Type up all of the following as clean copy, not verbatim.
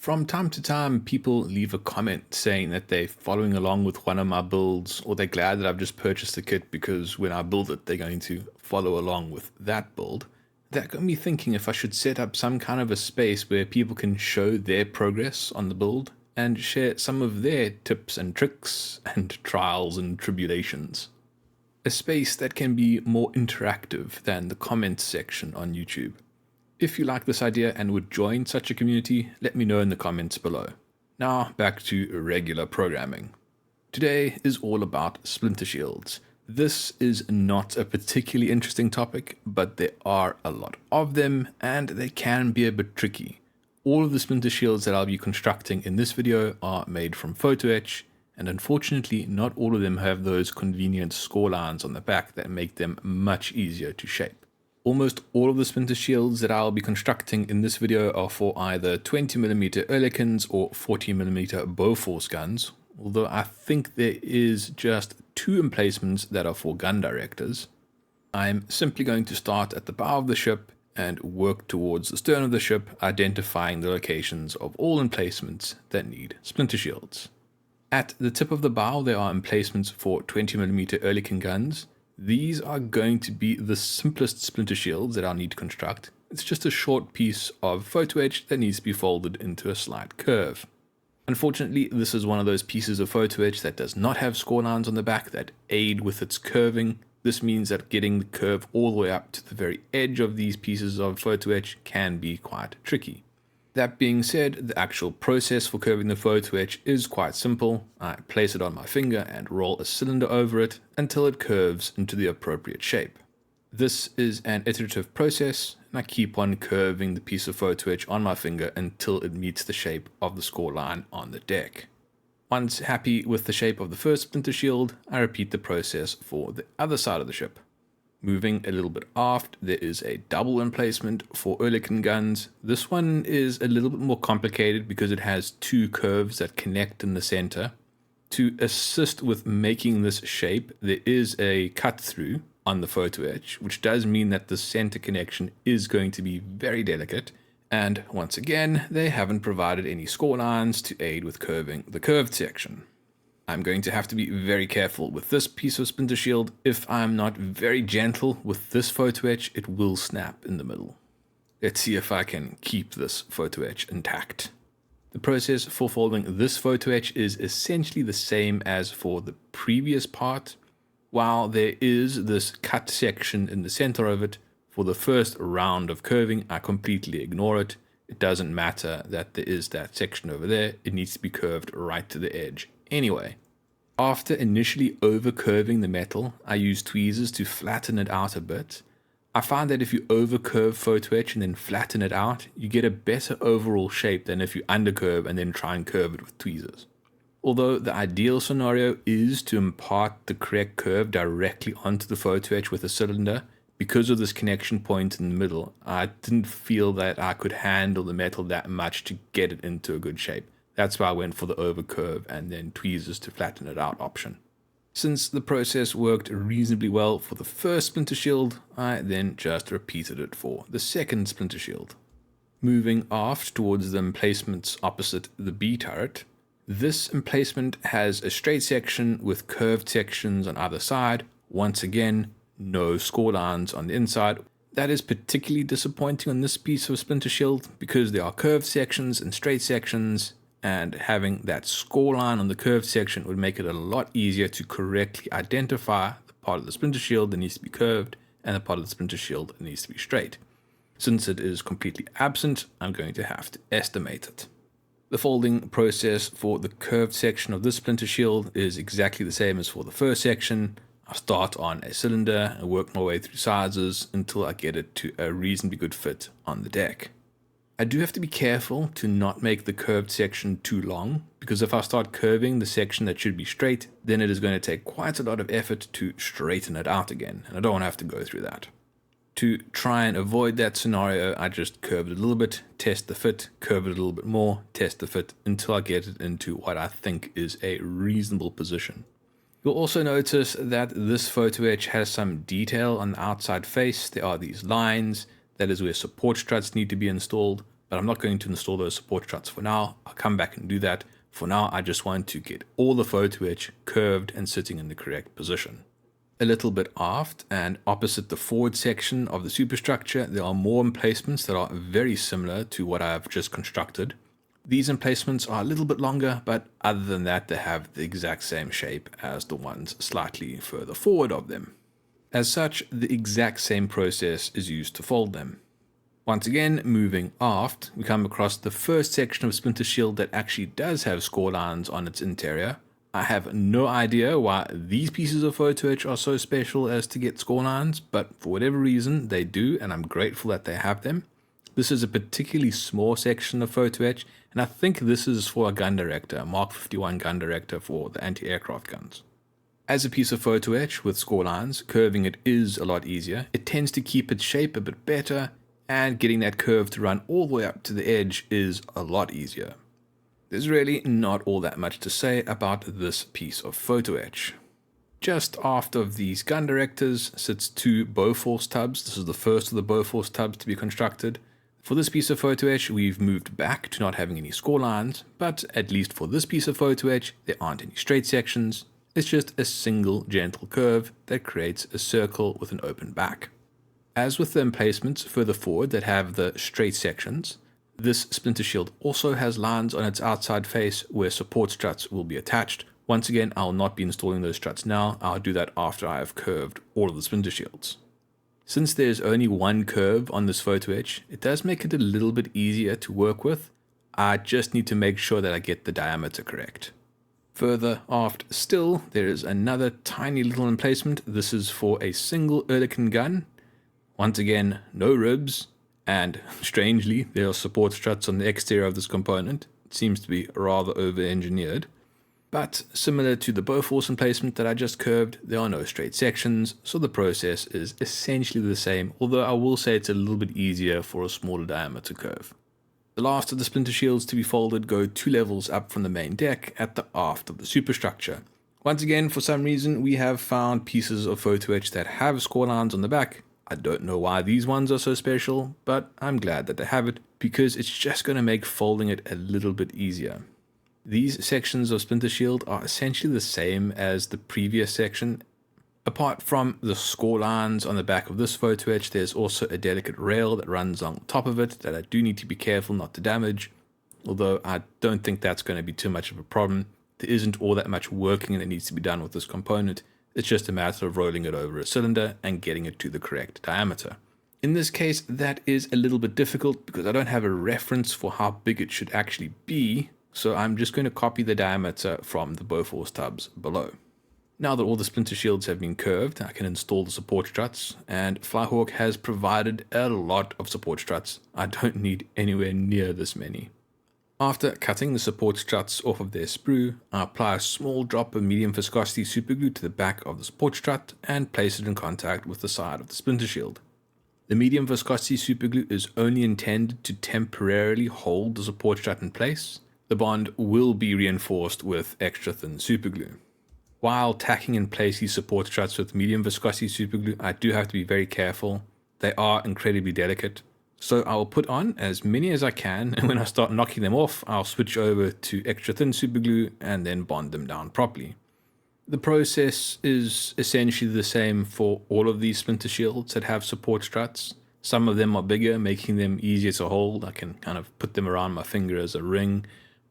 From time to time, people leave a comment saying that they're following along with one of my builds, or they're glad that I've just purchased the kit because when I build it, they're going to follow along with that build. That got me thinking if I should set up some kind of a space where people can show their progress on the build and share some of their tips and tricks and trials and tribulations. A space that can be more interactive than the comments section on YouTube. If you like this idea and would join such a community, let me know in the comments below. Now back to regular programming. Today is all about splinter shields. This is not a particularly interesting topic, but there are a lot of them and they can be a bit tricky. All of the splinter shields that I'll be constructing in this video are made from photo etch, and unfortunately not all of them have those convenient score lines on the back that make them much easier to shape. Almost all of the splinter shields that I'll be constructing in this video are for either 20mm Oerlikons or 40mm Bofors guns, although I think there is just 2 emplacements that are for gun directors. I'm simply going to start at the bow of the ship and work towards the stern of the ship, identifying the locations of all emplacements that need splinter shields. At the tip of the bow there are emplacements for 20mm Oerlikon guns. These are going to be the simplest splinter shields that I'll need to construct. It's just a short piece of photo etch that needs to be folded into a slight curve. Unfortunately, this is one of those pieces of photo etch that does not have score lines on the back that aid with its curving. This means that getting the curve all the way up to the very edge of these pieces of photo etch can be quite tricky. That being said, the actual process for curving the photo etch is quite simple. I place it on my finger and roll a cylinder over it until it curves into the appropriate shape. This is an iterative process, and I keep on curving the piece of photo etch on my finger until it meets the shape of the score line on the deck. Once happy with the shape of the first splinter shield, I repeat the process for the other side of the ship. Moving a little bit aft, there is a double emplacement for Oerlikon guns. This one is a little bit more complicated because it has 2 curves that connect in the center. To assist with making this shape, there is a cut through on the photo etch, which does mean that the center connection is going to be very delicate. And once again, they haven't provided any score lines to aid with curving the curved section. I'm going to have to be very careful with this piece of splinter shield. If I'm not very gentle with this photo etch, it will snap in the middle. Let's see if I can keep this photo etch intact. The process for folding this photo etch is essentially the same as for the previous part. While there is this cut section in the center of it, for the first round of curving, I completely ignore it. It doesn't matter that there is that section over there. It needs to be curved right to the edge. Anyway, after initially over-curving the metal, I use tweezers to flatten it out a bit. I find that if you over-curve photo etch and then flatten it out, you get a better overall shape than if you undercurve and then try and curve it with tweezers. Although the ideal scenario is to impart the correct curve directly onto the photo etch with a cylinder, because of this connection point in the middle, I didn't feel that I could handle the metal that much to get it into a good shape. That's why I went for the overcurve and then tweezers to flatten it out option. Since the process worked reasonably well for the first splinter shield, I then just repeated it for the second splinter shield. Moving aft towards the emplacements opposite the B turret, this emplacement has a straight section with curved sections on either side. Once again, no score lines on the inside. That is particularly disappointing on this piece of splinter shield because there are curved sections and straight sections, and having that score line on the curved section would make it a lot easier to correctly identify the part of the splinter shield that needs to be curved and the part of the splinter shield that needs to be straight. Since it is completely absent, I'm going to have to estimate it. The folding process for the curved section of this splinter shield is exactly the same as for the first section. I start on a cylinder and work my way through sizes until I get it to a reasonably good fit on the deck. I do have to be careful to not make the curved section too long, because if I start curving the section that should be straight, then it is going to take quite a lot of effort to straighten it out again, and I don't want to have to go through that. To try and avoid that scenario, I just curve it a little bit, test the fit, curve it a little bit more, test the fit, until I get it into what I think is a reasonable position. You'll also notice that this photo etch has some detail on the outside face. There are these lines. That is where support struts need to be installed. but I'm not going to install those support struts for now. I'll come back and do that. For now, I just want to get all the photo etch curved and sitting in the correct position. A little bit aft and opposite the forward section of the superstructure, there are more emplacements that are very similar to what I've just constructed. These emplacements are a little bit longer, but other than that, they have the exact same shape as the ones slightly further forward of them. As such, the exact same process is used to fold them. Once again, moving aft, we come across the first section of Splinter shield that actually does have score lines on its interior. I have no idea why these pieces of photo etch are so special as to get score lines, but for whatever reason they do, and I'm grateful that they have them. This is a particularly small section of photo etch, and I think this is for a gun director, a Mark 51 gun director for the anti-aircraft guns. As a piece of photo etch with score lines, curving it is a lot easier. It tends to keep its shape a bit better, and getting that curve to run all the way up to the edge is a lot easier. There's really not all that much to say about this piece of photo etch. Just aft of these gun directors sits two Bofors tubs. This is the first of the Bofors tubs to be constructed. For this piece of photo etch, we've moved back to not having any score lines, but at least for this piece of photo etch, there aren't any straight sections. It's just a single gentle curve that creates a circle with an open back. As with the emplacements further forward that have the straight sections, this Splinter shield also has lines on its outside face where support struts will be attached. Once again, I'll not be installing those struts now. I'll do that after I have curved all of the Splinter shields. Since there's only one curve on this photo etch, it does make it a little bit easier to work with. I just need to make sure that I get the diameter correct. Further aft still, there is another tiny little emplacement. This is for a single Oerlikon gun. Once again, no ribs. And strangely, there are support struts on the exterior of this component. It seems to be rather over-engineered. But similar to the Bofors emplacement that I just curved, there are no straight sections, so the process is essentially the same, although I will say it's a little bit easier for a smaller diameter curve. The last of the Splinter shields to be folded go 2 levels up from the main deck at the aft of the superstructure. Once again, for some reason, we have found pieces of photo etch that have score lines on the back. I don't know why these ones are so special, but I'm glad that they have it, because it's just going to make folding it a little bit easier. These sections of Splinter shield are essentially the same as the previous section. Apart from the score lines on the back of this photo etch, there's also a delicate rail that runs on top of it that I do need to be careful not to damage, although I don't think that's going to be too much of a problem. There isn't all that much working that needs to be done with this component. It's just a matter of rolling it over a cylinder and getting it to the correct diameter. In this case, that is a little bit difficult because I don't have a reference for how big it should actually be, so I'm just going to copy the diameter from the Bofors tubs below. Now that all the Splinter shields have been curved, I can install the support struts, and FlyHawk has provided a lot of support struts. I don't need anywhere near this many. After cutting the support struts off of their sprue, I apply a small drop of medium viscosity superglue to the back of the support strut and place it in contact with the side of the Splinter shield. The medium viscosity superglue is only intended to temporarily hold the support strut in place. The bond will be reinforced with extra thin superglue. While tacking in place these support struts with medium viscosity superglue, I do have to be very careful. They are incredibly delicate. So I will put on as many as I can, and when I start knocking them off, I'll switch over to extra thin superglue and then bond them down properly. The process is essentially the same for all of these Splinter shields that have support struts. Some of them are bigger, making them easier to hold. I can kind of put them around my finger as a ring.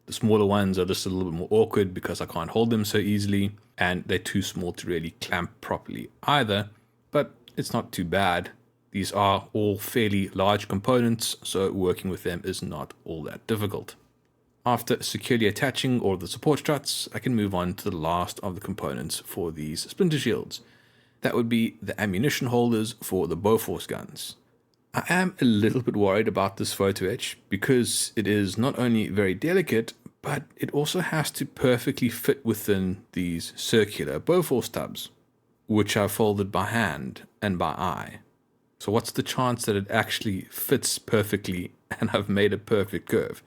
The smaller ones are just a little bit more awkward because I can't hold them so easily, and they're too small to really clamp properly either, but it's not too bad. These are all fairly large components, so working with them is not all that difficult. After securely attaching all of the support struts, I can move on to the last of the components for these Splinter shields. That would be the ammunition holders for the Bofors guns. I am a little bit worried about this photo etch because it is not only very delicate, but it also has to perfectly fit within these circular Bofors tubs, which I've folded by hand and by eye. So what's the chance that it actually fits perfectly and I've made a perfect curve?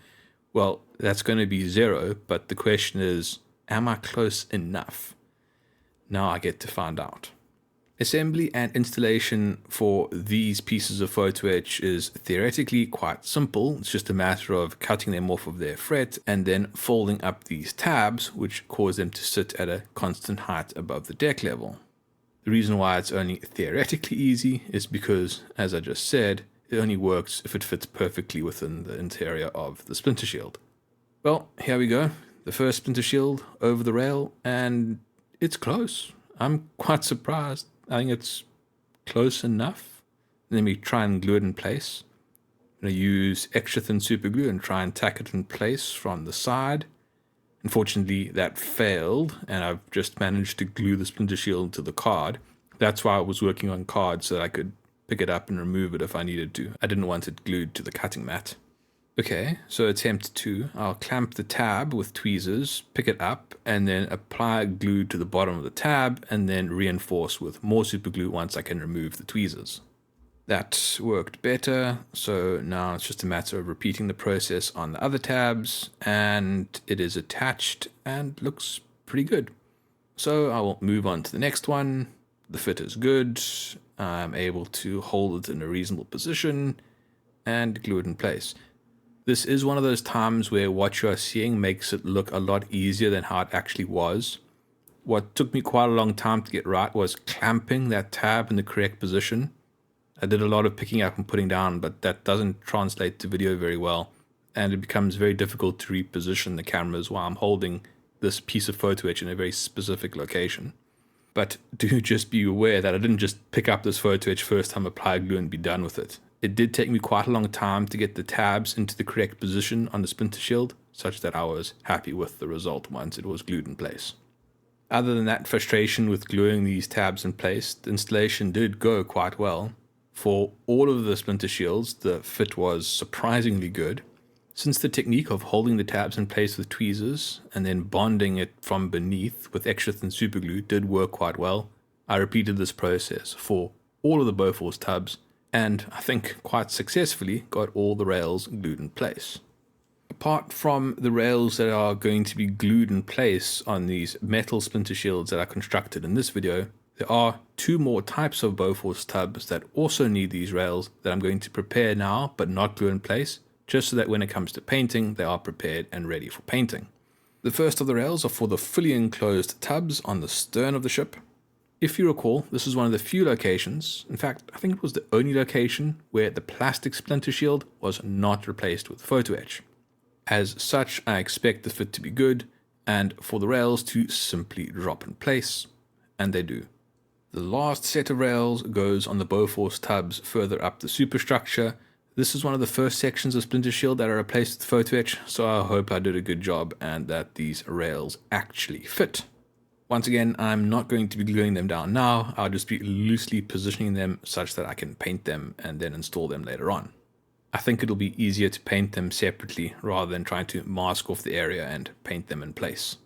Well, that's going to be 0, but the question is, am I close enough? Now I get to find out. Assembly and installation for these pieces of photo etch is theoretically quite simple. It's just a matter of cutting them off of their fret and then folding up these tabs, which cause them to sit at a constant height above the deck level. The reason why it's only theoretically easy is because, as I just said, it only works if it fits perfectly within the interior of the splinter shield. Well, here we go. The first splinter shield over the rail, and it's close. I'm quite surprised. I think it's close enough. Let me try and glue it in place. I'm going to use extra thin super glue and try and tack it in place from the side. Unfortunately, that failed, and I've just managed to glue the splinter shield to the card. That's why I was working on cards, so that I could pick it up and remove it if I needed to. I didn't want it glued to the cutting mat. Okay, so attempt 2. I'll clamp the tab with tweezers, pick it up, and then apply glue to the bottom of the tab, and then reinforce with more super glue once I can remove the tweezers. That worked better, so now it's just a matter of repeating the process on the other tabs, and it is attached and looks pretty good. So I will move on to the next one. The fit is good. I'm able to hold it in a reasonable position and glue it in place. This is one of those times where what you are seeing makes it look a lot easier than how it actually was. What took me quite a long time to get right was clamping that tab in the correct position. I did a lot of picking up and putting down, but that doesn't translate to video very well, and it becomes very difficult to reposition the cameras while I'm holding this piece of photo etch in a very specific location. But do just be aware that I didn't just pick up this photo etch first time, apply glue, and be done with it. It did take me quite a long time to get the tabs into the correct position on the splinter shield, such that I was happy with the result once it was glued in place. Other than that frustration with gluing these tabs in place, the installation did go quite well. For all of the splinter shields, the fit was surprisingly good. Since the technique of holding the tabs in place with tweezers and then bonding it from beneath with extra thin super glue did work quite well, I repeated this process for all of the Bofors tubs, and I think quite successfully got all the rails glued in place. Apart from the rails that are going to be glued in place on these metal splinter shields that I constructed in this video, there are 2 more types of Bofors tubs that also need these rails that I'm going to prepare now but not glue in place, just so that when it comes to painting, they are prepared and ready for painting. The first of the rails are for the fully enclosed tubs on the stern of the ship. If you recall, this is one of the few locations, in fact, I think it was the only location, where the plastic splinter shield was not replaced with photo etch. As such, I expect the fit to be good, and for the rails to simply drop in place, and they do. The last set of rails goes on the Bofors tubs further up the superstructure. This is one of the first sections of splinter shield that are replaced with photo etch, so I hope I did a good job and that these rails actually fit. Once again, I'm not going to be gluing them down now. I'll just be loosely positioning them such that I can paint them and then install them later on. I think it'll be easier to paint them separately rather than trying to mask off the area and paint them in place.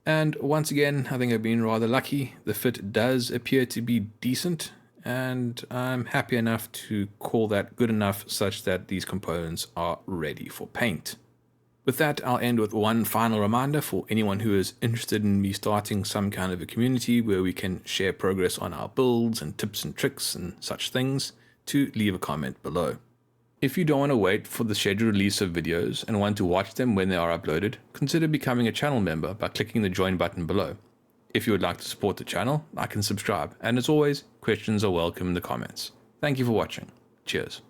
And once again, I think I've been rather lucky. The fit does appear to be decent, and I'm happy enough to call that good enough such that these components are ready for paint. With that, I'll end with one final reminder for anyone who is interested in me starting some kind of a community where we can share progress on our builds and tips and tricks and such things, to leave a comment below. If you don't want to wait for the scheduled release of videos and want to watch them when they are uploaded, consider becoming a channel member by clicking the join button below. If you would like to support the channel, like and subscribe, and as always, questions are welcome in the comments. Thank you for watching. Cheers.